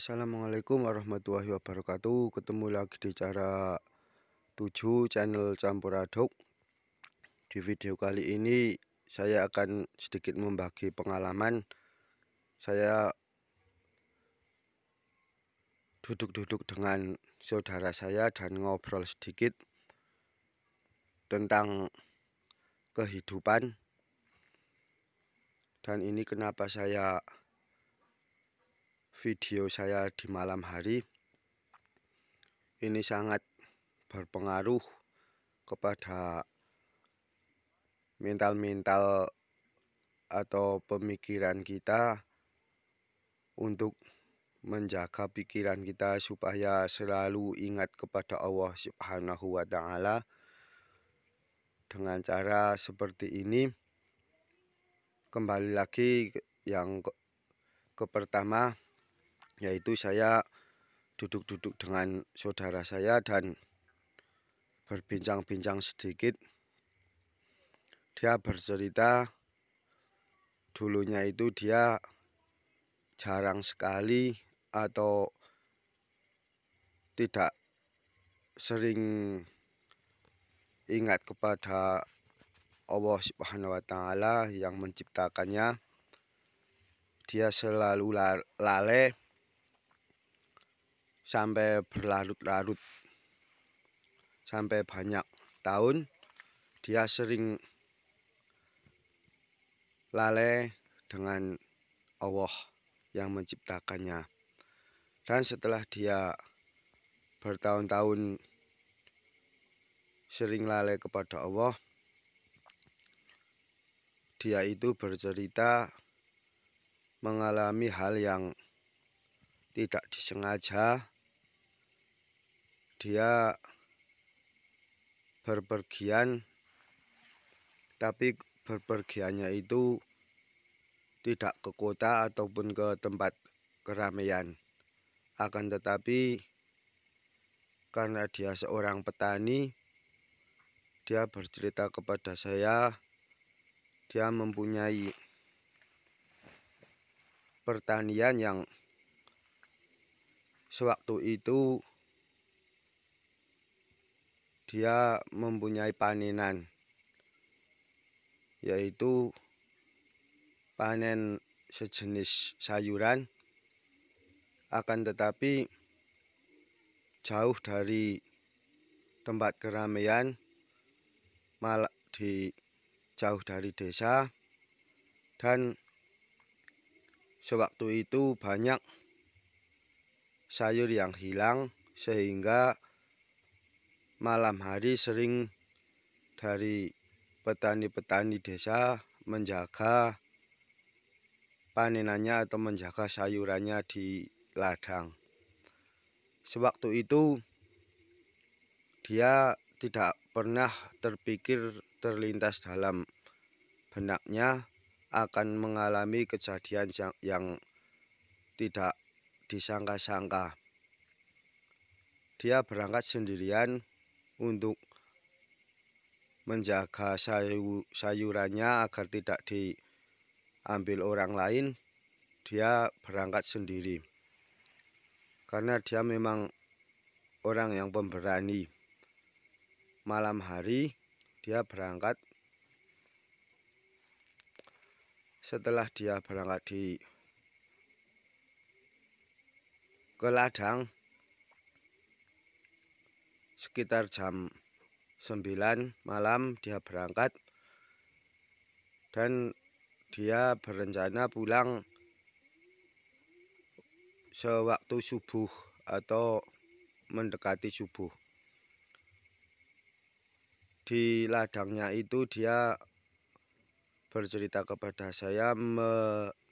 Assalamualaikum warahmatullahi wabarakatuh. Ketemu lagi di cara 7 channel campur aduk. Di video kali ini saya akan sedikit membagi pengalaman. Saya duduk-duduk dengan saudara saya dan ngobrol sedikit tentang kehidupan. Dan ini kenapa video saya di malam hari. Ini sangat berpengaruh kepada mental atau pemikiran kita untuk menjaga pikiran kita supaya selalu ingat kepada Allah Subhanahu wa Ta'ala. Dengan cara seperti ini, kembali lagi yang ke pertama, yaitu saya duduk-duduk dengan saudara saya dan berbincang-bincang sedikit. Dia bercerita dulunya itu dia jarang sekali atau tidak sering ingat kepada Allah Subhanahu wa Ta'ala yang menciptakannya. Dia selalu lalai sampai berlarut-larut, sampai banyak tahun dia sering lalai dengan Allah yang menciptakannya. Dan setelah dia bertahun-tahun sering lalai kepada Allah, dia itu bercerita mengalami hal yang tidak disengaja. Dia berpergian, tapi berpergiannya itu tidak ke kota ataupun ke tempat keramaian. Akan tetapi karena dia seorang petani, dia bercerita kepada saya, dia mempunyai pertanian yang sewaktu itu dia mempunyai panenan, yaitu panen sejenis sayuran. Akan tetapi jauh dari tempat keramaian, malah jauh dari desa, dan sewaktu itu banyak sayur yang hilang, sehingga malam hari sering dari petani-petani desa menjaga panenannya atau menjaga sayurannya di ladang. Sewaktu itu dia tidak pernah terlintas dalam benaknya akan mengalami kejadian yang tidak disangka-sangka. Dia berangkat sendirian untuk menjaga sayurannya agar tidak diambil orang lain. Dia berangkat sendiri karena dia memang orang yang pemberani. Malam hari dia berangkat. Setelah dia berangkat ke ladang sekitar jam 9 malam dia berangkat, dan dia berencana pulang sewaktu subuh atau mendekati subuh. Di ladangnya itu dia bercerita kepada saya menjaga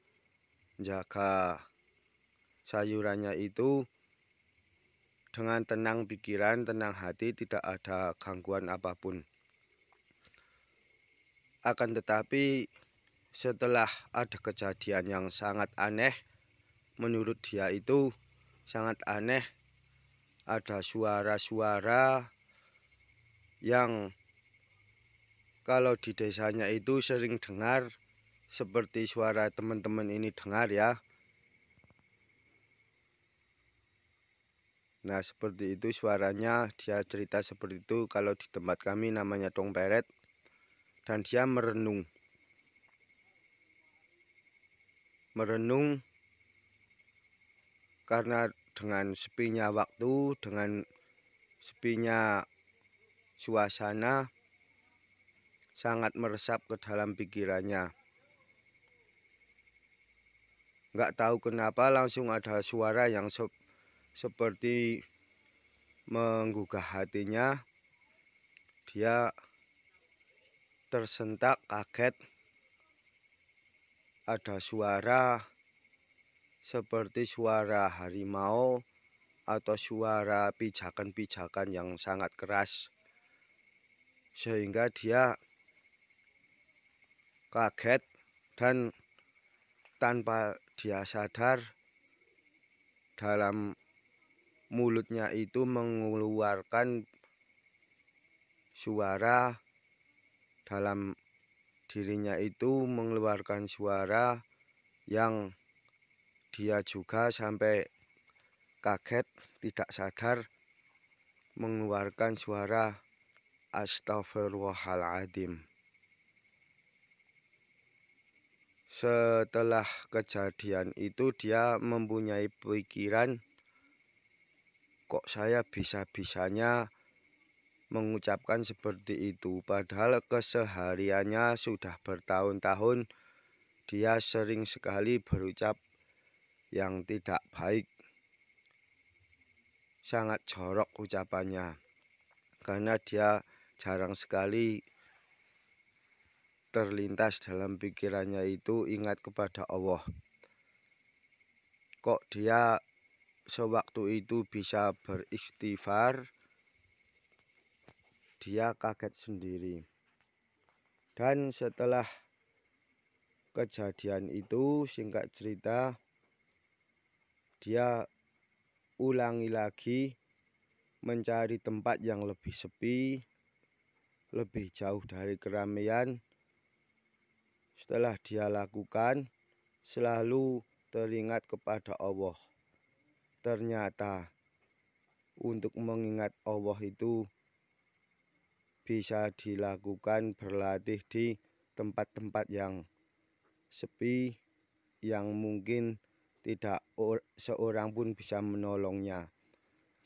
sayurannya itu dengan tenang pikiran, tenang hati, tidak ada gangguan apapun. Akan tetapi setelah ada kejadian yang sangat aneh, menurut dia itu sangat aneh, ada suara-suara yang kalau di desanya itu sering dengar, seperti suara teman-teman ini dengar ya. Nah, seperti itu suaranya, dia cerita seperti itu kalau di tempat kami namanya tong peret, dan dia merenung. Merenung karena dengan sepinya waktu, dengan sepinya suasana, sangat meresap ke dalam pikirannya. Nggak tahu kenapa langsung ada suara yang seperti menggugah hatinya. Dia tersentak, kaget. Ada suara seperti suara harimau atau suara pijakan-pijakan yang sangat keras, sehingga dia kaget dan tanpa dia sadar dalam mulutnya itu mengeluarkan suara, dalam dirinya itu mengeluarkan suara yang dia juga sampai kaget, tidak sadar, mengeluarkan suara astagfirullahaladzim. Setelah kejadian itu dia mempunyai pikiran, kok saya bisa-bisanya mengucapkan seperti itu, padahal kesehariannya sudah bertahun-tahun dia sering sekali berucap yang tidak baik, sangat jorok ucapannya, karena dia jarang sekali terlintas dalam pikirannya itu ingat kepada Allah. Kok dia sewaktu itu bisa beristighfar, dia kaget sendiri. Dan setelah kejadian itu, singkat cerita, dia ulangi lagi mencari tempat yang lebih sepi, lebih jauh dari keramaian. Setelah dia lakukan, selalu teringat kepada Allah. Ternyata untuk mengingat Allah itu bisa dilakukan berlatih di tempat-tempat yang sepi, yang mungkin tidak seorang pun bisa menolongnya,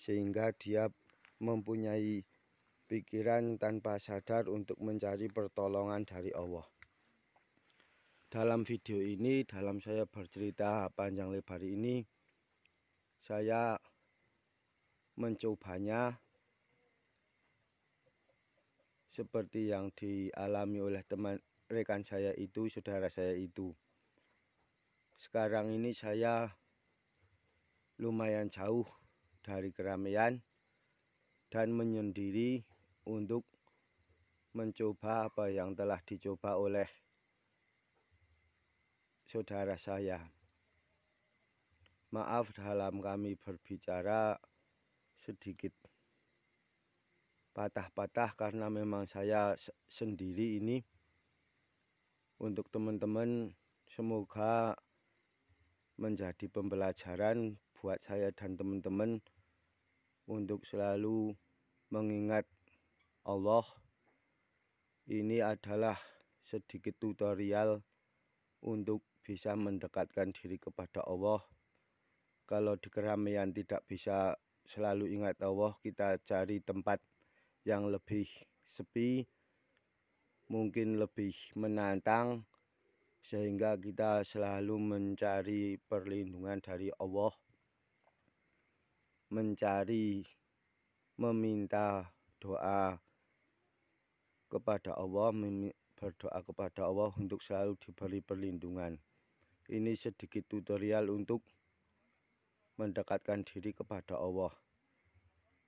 sehingga dia mempunyai pikiran tanpa sadar untuk mencari pertolongan dari Allah. Dalam video ini, dalam saya bercerita panjang lebar ini, saya mencobanya seperti yang dialami oleh teman rekan saya itu, saudara saya itu. Sekarang ini saya lumayan jauh dari keramaian dan menyendiri untuk mencoba apa yang telah dicoba oleh saudara saya. Maaf dalam kami berbicara sedikit patah-patah karena memang saya sendiri ini. Untuk teman-teman, semoga menjadi pembelajaran buat saya dan teman-teman untuk selalu mengingat Allah. Ini adalah sedikit tutorial untuk bisa mendekatkan diri kepada Allah. Kalau di keramaian tidak bisa selalu ingat Allah, kita cari tempat yang lebih sepi, mungkin lebih menantang, sehingga kita selalu mencari perlindungan dari Allah, meminta doa kepada Allah, berdoa kepada Allah untuk selalu diberi perlindungan. Ini sedikit tutorial untuk mendekatkan diri kepada Allah,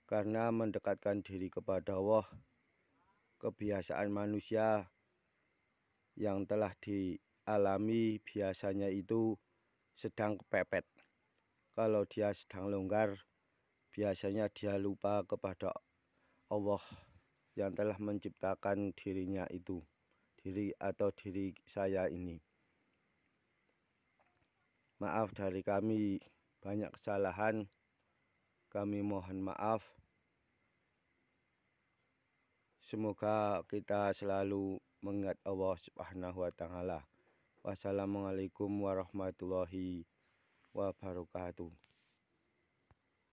karena mendekatkan diri kepada Allah kebiasaan manusia yang telah dialami biasanya itu sedang kepepet. Kalau dia sedang longgar, biasanya dia lupa kepada Allah yang telah menciptakan dirinya itu, diri saya ini. Maaf dari kami banyak kesalahan. kami mohon maaf. Semoga kita selalu mengingat Allah Subhanahu wa Ta'ala. Wassalamualaikum warahmatullahi wabarakatuh.